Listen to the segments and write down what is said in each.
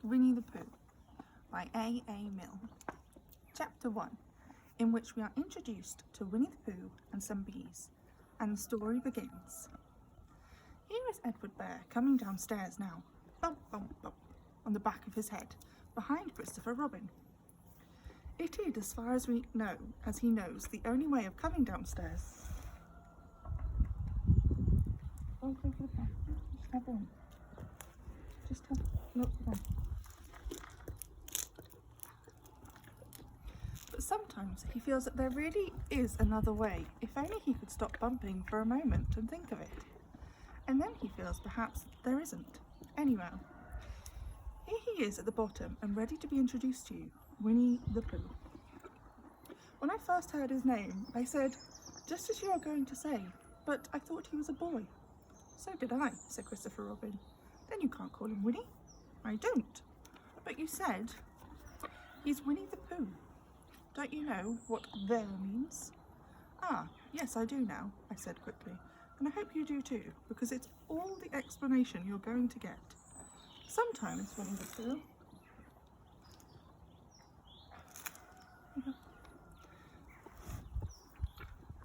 Winnie the Pooh by A A Milne. Chapter 1, in which we are introduced to Winnie the Pooh and some bees, and the story begins. Here is Edward Bear coming downstairs now, bump, bump, bump, on the back of his head, behind Christopher Robin. It is, as far as we know, as he knows, the only way of coming downstairs. Oh, go for the pen. Just have one. Just have look for one. But sometimes he feels that there really is another way, if only he could stop bumping for a moment and think of it. And then he feels perhaps there isn't. Anyhow, here he is at the bottom and ready to be introduced to you, Winnie the Pooh. When I first heard his name, I said, just as you are going to say, but I thought he was a boy. So did I, said Christopher Robin. Then you can't call him Winnie. I don't. But you said, he's Winnie the Pooh. Don't you know what there means? Ah, yes, I do now, I said quickly. And I hope you do too, because it's all the explanation you're going to get. Sometimes Winnie the Pooh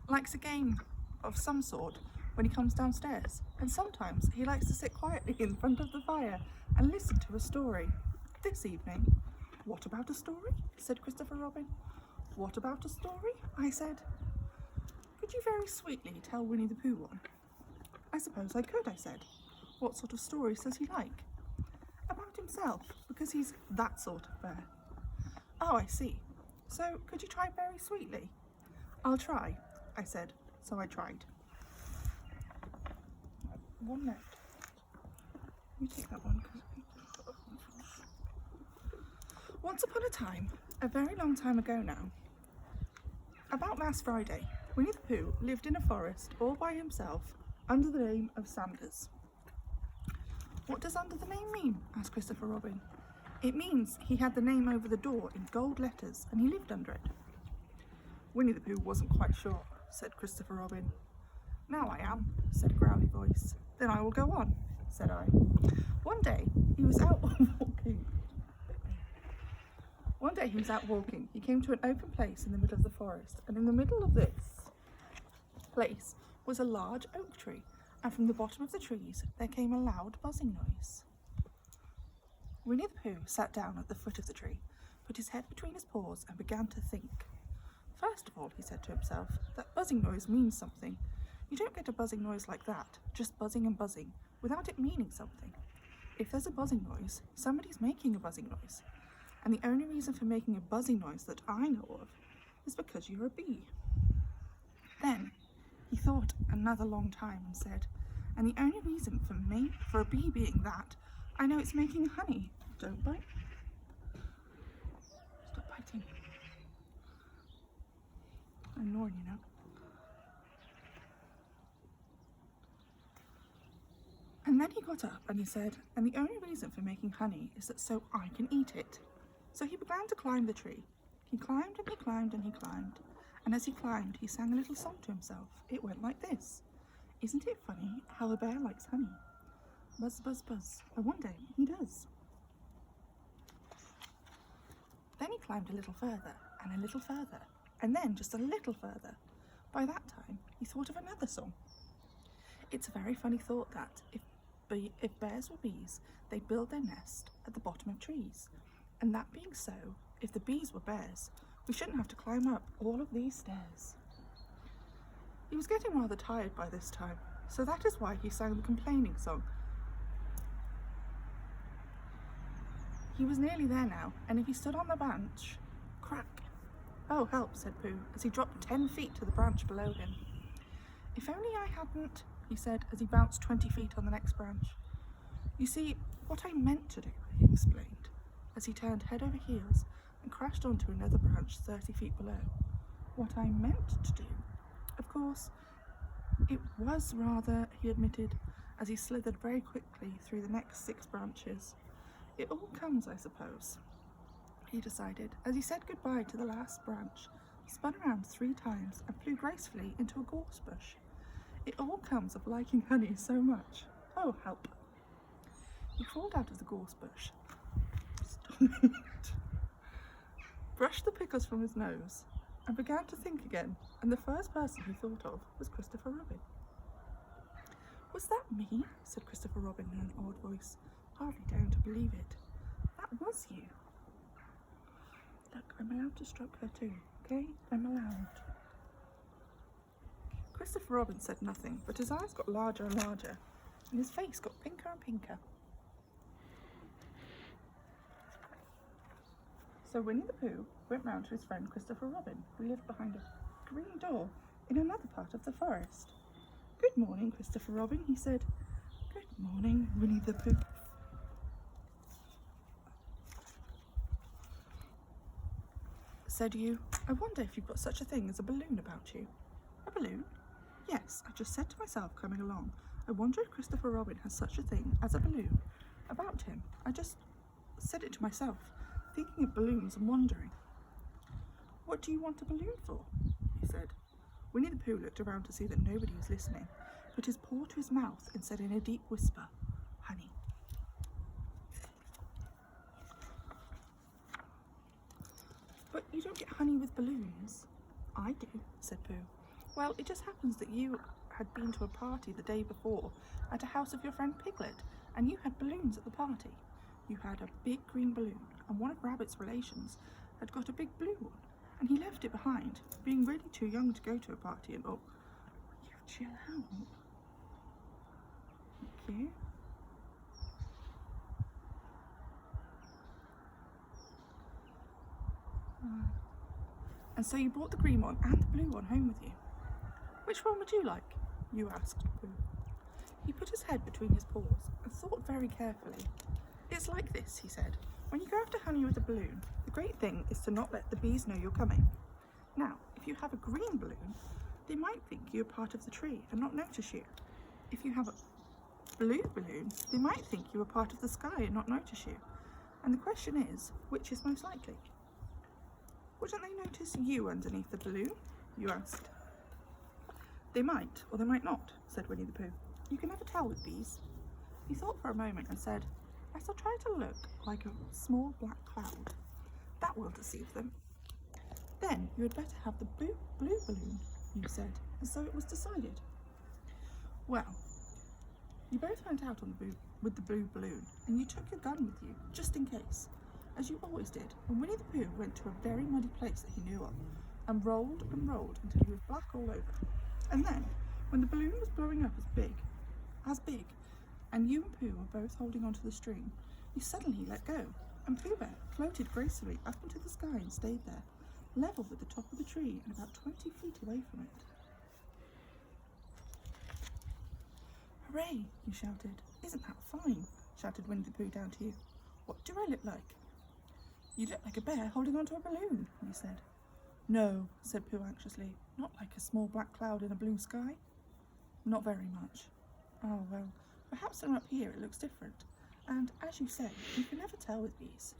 likes a game of some sort when he comes downstairs, and sometimes he likes to sit quietly in front of the fire and listen to a story. This evening, what about a story? Said Christopher Robin. What about a story? I said. Could you very sweetly tell Winnie the Pooh one? I suppose I could, I said. What sort of stories does he like? About himself, because he's that sort of bear. Oh, I see. So could you try very sweetly? I'll try, I said, so I tried. One left. You take that one. Once upon a time, a very long time ago now, about last Friday, Winnie the Pooh lived in a forest all by himself under the name of Sanders. What does under the name mean? Asked Christopher Robin. It means he had the name over the door in gold letters and he lived under it. Winnie the Pooh wasn't quite sure, said Christopher Robin. Now I am, said a growly voice. Then I will go on, said I. One day he was out walking. He came to an open place in the middle of the forest, and in the middle of this place was a large oak tree, and from the bottom of the trees there came a loud buzzing noise. Winnie the Pooh sat down at the foot of the tree, put his head between his paws and began to think. First of all, he said to himself, that buzzing noise means something. You don't get a buzzing noise like that, just buzzing and buzzing, without it meaning something. If there's a buzzing noise, somebody's making a buzzing noise. And the only reason for making a buzzing noise that I know of is because you're a bee. Then he thought another long time and said, and the only reason for a bee being that, I know it's making honey. Don't bite. Stop biting. I'm ignoring you now. And then he got up and he said, and the only reason for making honey is that so I can eat it. So he began to climb the tree. He climbed and he climbed and he climbed. And as he climbed, he sang a little song to himself. It went like this. Isn't it funny how a bear likes honey? Buzz, buzz, buzz. And one day he does. Then he climbed a little further and a little further and then just a little further. By that time, he thought of another song. It's a very funny thought that if bears were bees, they'd build their nest at the bottom of trees. And that being so, if the bees were bears, we shouldn't have to climb up all of these stairs. He was getting rather tired by this time, so that is why he sang the complaining song. He was nearly there now, and if he stood on the branch, crack. Oh, help, said Pooh, as he dropped 10 feet to the branch below him. If only I hadn't, he said, as he bounced 20 feet on the next branch. You see, what I meant to do, he explained, as he turned head over heels and crashed onto another branch 30 feet below. What I meant to do? Of course, it was rather, he admitted, as he slithered very quickly through the next 6 branches. It all comes, I suppose, he decided, as he said goodbye to the last branch, spun around 3 times and flew gracefully into a gorse bush. It all comes of liking honey so much. Oh, help. He crawled out of the gorse bush brushed the pickles from his nose, and began to think again, and the first person he thought of was Christopher Robin. "Was that me?" said Christopher Robin in an odd voice, hardly daring to believe it. "That was you. Look, I'm allowed to stroke her too, okay? I'm allowed." Christopher Robin said nothing, but his eyes got larger and larger, and his face got pinker and pinker. So Winnie the Pooh went round to his friend Christopher Robin, who lived behind a green door in another part of the forest. "Good morning, Christopher Robin," he said. "Good morning, Winnie the Pooh." Said you, "I wonder if you've got such a thing as a balloon about you." "A balloon? Yes, I just said to myself coming along, I wonder if Christopher Robin has such a thing as a balloon about him. I just said it to myself, thinking of balloons and wondering." "What do you want a balloon for?" he said. Winnie the Pooh looked around to see that nobody was listening, put his paw to his mouth and said in a deep whisper, "Honey." "But you don't get honey with balloons." "I do," said Pooh. "Well, it just happens that you had been to a party the day before at a house of your friend Piglet, and you had balloons at the party. You had a big green balloon, and one of Rabbit's relations had got a big blue one, and he left it behind, being really too young to go to a party and all." "You chill out." "Thank you." "And so you brought the green one and the blue one home with you. Which one would you like?" you asked Pooh. He put his head between his paws and thought very carefully. "It's like this," he said. "When you go after honey with a balloon, the great thing is to not let the bees know you're coming. Now, if you have a green balloon, they might think you're part of the tree and not notice you. If you have a blue balloon, they might think you are part of the sky and not notice you. And the question is, which is most likely?" "Wouldn't they notice you underneath the balloon?" you asked. "They might, or they might not," said Winnie the Pooh. "You can never tell with bees." He thought for a moment and said, "I shall try to look like a small black cloud. That will deceive them." "Then you had better have the blue balloon," you said, and so it was decided. Well, you both went out with the blue balloon, and you took your gun with you, just in case, as you always did, and Winnie the Pooh went to a very muddy place that he knew of, and rolled until he was black all over. And then, when the balloon was blowing up as big, and you and Pooh were both holding onto the string, you suddenly let go, and Pooh Bear floated gracefully up into the sky and stayed there, level with the top of the tree and about 20 feet away from it. "Hooray!" you shouted. "Isn't that fine?" shouted Winnie the Pooh down to you. "What do I look like?" "You look like a bear holding onto a balloon," you said. "No," said Pooh anxiously, "not like a small black cloud in a blue sky." "Not very much." "Oh, well, perhaps from up here it looks different, and, as you say, you can never tell with bees."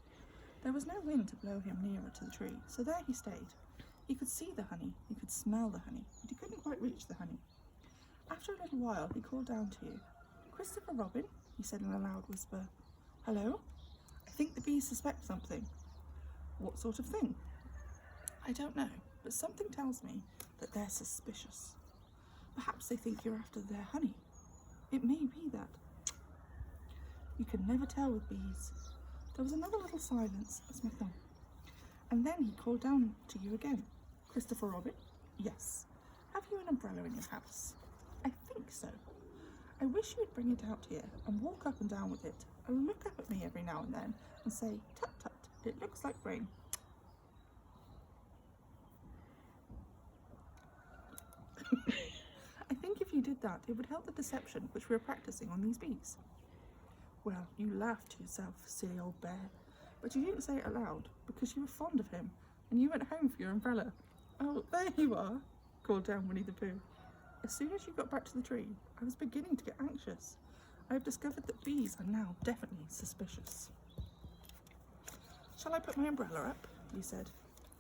There was no wind to blow him nearer to the tree, so there he stayed. He could see the honey, he could smell the honey, but he couldn't quite reach the honey. After a little while he called down to you. "Christopher Robin," he said in a loud whisper. "Hello? I think the bees suspect something." "What sort of thing?" "I don't know, but something tells me that they're suspicious. Perhaps they think you're after their honey. It may be that. You can never tell with bees." There was another little silence. That's my thumb. And then he called down to you again. "Christopher Robin?" "Yes." "Have you an umbrella in your house?" "I think so." "I wish you would bring it out here and walk up and down with it, and look up at me every now and then and say, 'Tut tut, it looks like rain.'" "I think if you did that, it would help the deception which we are practicing on these bees." Well, you laughed to yourself, silly old bear, but you didn't say it aloud, because you were fond of him, and you went home for your umbrella. "Oh, there you are," called down Winnie the Pooh. "As soon as you got back to the tree, I was beginning to get anxious. I have discovered that bees are now definitely suspicious." "Shall I put my umbrella up?" you said.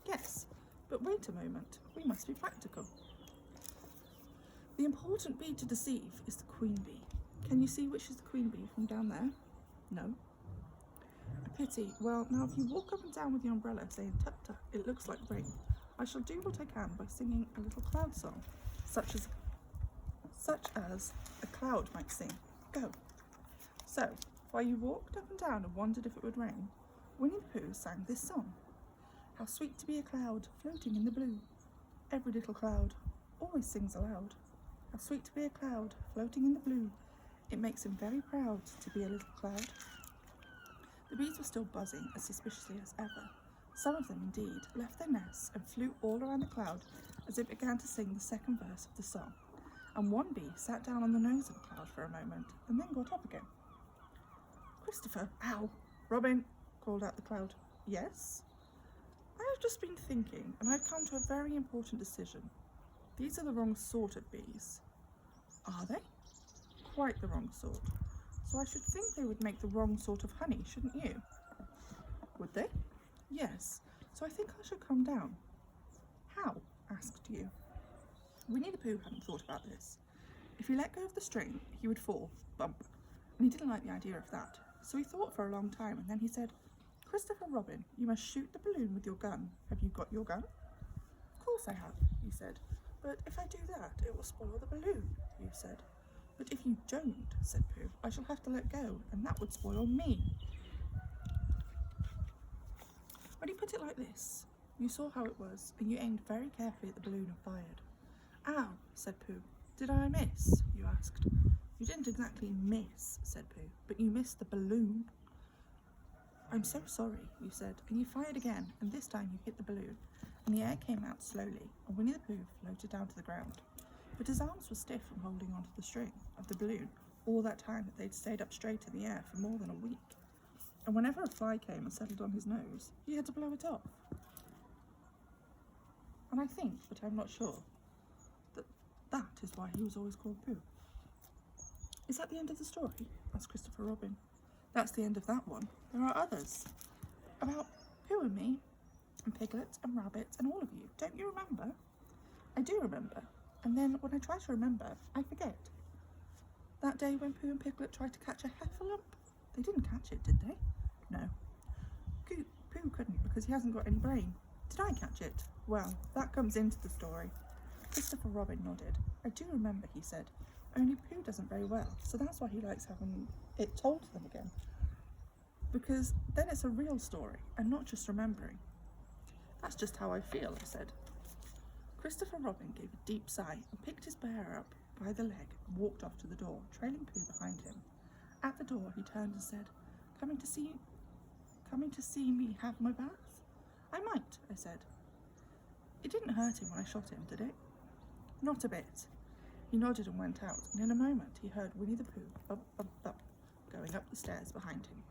"Yes, but wait a moment, we must be practical. The important bee to deceive is the queen bee. Can you see which is the queen bee from down there?" "No." "A pity. Well, now if you walk up and down with the umbrella saying tut tut, it looks like rain. I shall do what I can by singing a little cloud song, such as a cloud might sing. Go. So, while you walked up and down and wondered if it would rain, Winnie the Pooh sang this song. How sweet to be a cloud floating in the blue. Every little cloud always sings aloud. How sweet to be a cloud floating in the blue. It makes him very proud to be a little cloud. The bees were still buzzing as suspiciously as ever. Some of them, indeed, left their nests and flew all around the cloud as it began to sing the second verse of the song. And one bee sat down on the nose of the cloud for a moment and then got up again. Christopher, ow! Robin, called out the cloud. Yes? I have just been thinking, and I've come to a very important decision. These are the wrong sort of bees. Are they? Quite the wrong sort. So I should think they would make the wrong sort of honey, shouldn't you? Would they? Yes. So I think I should come down. How? Asked you. Winnie the Pooh hadn't thought about this. If he let go of the string, he would fall, bump, and he didn't like the idea of that. So he thought for a long time, and then he said, Christopher Robin, you must shoot the balloon with your gun. Have you got your gun? Of course I have, he said. But if I do that, it will spoil the balloon, you said. But if you don't, said Pooh, I shall have to let go, and that would spoil me. When he put it like this, you saw how it was, and you aimed very carefully at the balloon and fired. Ow, said Pooh. Did I miss? You asked. You didn't exactly miss, said Pooh, but you missed the balloon. I'm so sorry, you said, and you fired again, and this time you hit the balloon, and the air came out slowly, and Winnie the Pooh floated down to the ground. But his arms were stiff from holding onto the string of the balloon all that time that they'd stayed up straight in the air for more than a week. And whenever a fly came and settled on his nose, he had to blow it off. And I think, but I'm not sure, that is why he was always called Pooh. Is that the end of the story? Asked Christopher Robin. That's the end of that one. There are others. About Pooh and me, and Piglet, and Rabbit, and all of you. Don't you remember? I do remember. And then when I try to remember, I forget. That day when Pooh and Piglet tried to catch a heffalump, they didn't catch it, did they? No. Pooh couldn't because he hasn't got any brain. Did I catch it? Well, that comes into the story. Christopher Robin nodded. I do remember, he said. Only Pooh doesn't very well, so that's why he likes having it told to them again. Because then it's a real story, and not just remembering. That's just how I feel, I said. Christopher Robin gave a deep sigh and picked his bear up by the leg and walked off to the door, trailing Pooh behind him. At the door he turned and said, Coming to see me have my bath? I might, I said. It didn't hurt him when I shot him, did it? Not a bit. He nodded and went out, and in a moment he heard Winnie the Pooh bump, bump, bump, going up the stairs behind him.